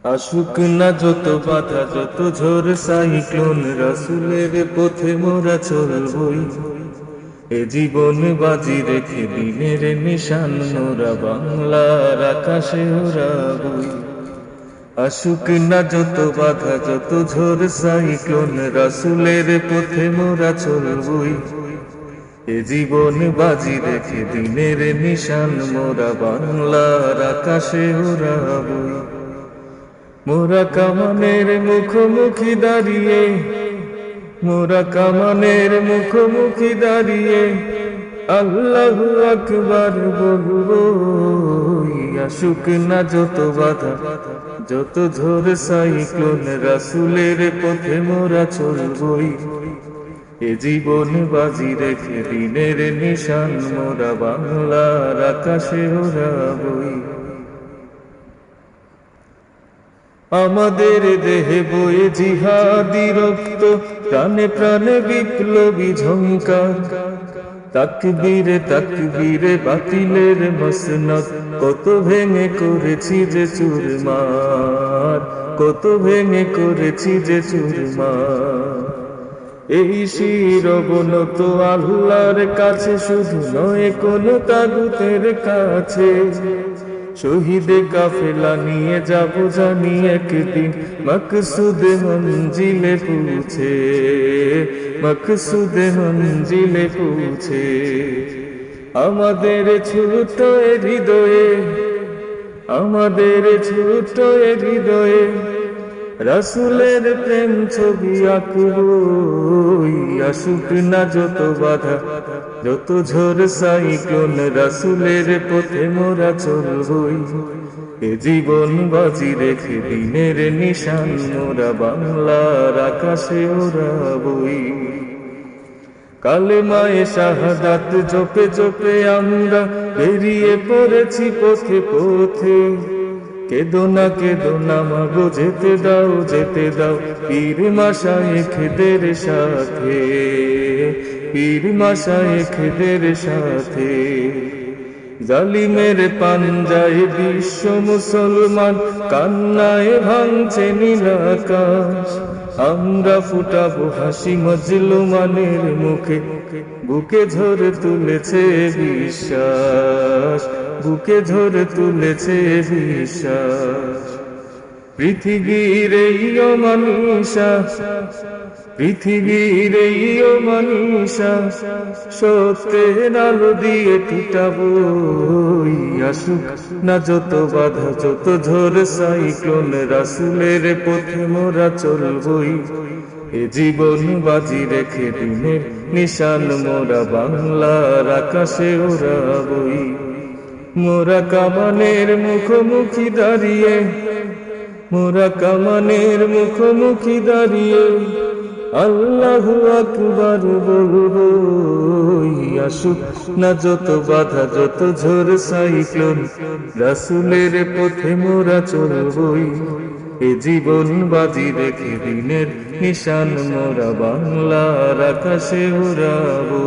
আসুক না যত বাধা যত ঝড় সাইক্লোন, রাসূলের পথে মোরা চলবই। এ জীবন বাজি রেখে দিনের নিশান মোরা বাংলার আকাশে ওড়াবই। আসুক না যত বাধা যত ঝড় সাইক্লোন, রাসূলের পথে মোরা চলবই। এ জীবন বাজি রেখে দিনের নিশান মোরা বাংলার আকাশে ওড়াবই। মোরা কামানের মুখোমুখি দাঁড়িয়ে, মোরা কামানের মুখোমুখি দাঁড়িয়ে আল্লাহু আকবার বলবো। আসুক না যত বাধা যত ঝড় সাইক্লোন, রাসূলের পথে মোরা চলবই। এ জীবন বাজি রেখে দিনের নিশান মোরা বাংলার আকাশে ওড়াবই। আমাদের দেহে বয়ে জিহাদি রক্ত, প্রাণে প্রাণে বিপ্লবী ঝংকার। তাকবীরে তাকবীরে বাতিলের মসনদ, কত ভেঙে করেছি যে চুরমার, কত ভেঙে করেছি যে চুরমার। এই শিরবনত আল্লাহর কাছে, শুধু নয় কোন তাগুতের কাছে। শহীদে কাফেলা নিয়ে যাব জানি একদিন, মকসুদে মঞ্জিলে পৌঁছে, মকসুদে মঞ্জিলে পৌঁছে। আমাদের ছোট হৃদয়ে, আমাদের ছোট হৃদয়ে রাসূলের প্রেম ছবি আঁকবই। আসুক না যত বাধা যত ঝড় সাইক্লোন, রাসূলের পথে মোরা চলবই। এ জীবন বাজি রেখে দিনের নিশান মোরা বাংলার আকাশে ওড়াবই। কালেমায়ে শাহাদাত জপে জপে আমরা বেরিয়ে পড়েছি পথে পথে। কেদো না মাগো, যেতে দাও যেতে দাও পীর মাশায়েখদের সাথে, পীর মাশায়েখদের সাথে। জালিমের পাঞ্জায় বিশ্ব মুসলমান, কান্নায় ভাঙছে নীল আকাশ। আমরা ফুটাবো হাসি মজলুমানের মুখে, বুকে ঝরে তুলেছে বিশ্বাস, বুকে ঝরে তুলেছে বিশ্বাস। পৃথিবীর এই অমানিসা, পৃথিবীর এই অমানিসা সত্যের আলো দিয়ে টুটাবই। আসুক না যত বাধা যত ঝড় সাইক্লোন, রাসূলের পথে মোরা চলবই। এ জীবন বাজি রেখে দিনের নিশান মোরা বাংলার আকাশে ওড়াবই। মোরা কামানের মুখোমুখি দাঁড়িয়ে, মোরা কামানের মুখোমুখি দাঁড়িয়ে আল্লাহু আকবার বলবো। আসুক না যত বাধা যত ঝড় সাইক্লোন, রাসূলের পথে মোরা চলবই। এ জীবন বাজি রেখে দিনের নিশান মোরা বাংলার আকাশে ওড়াবো।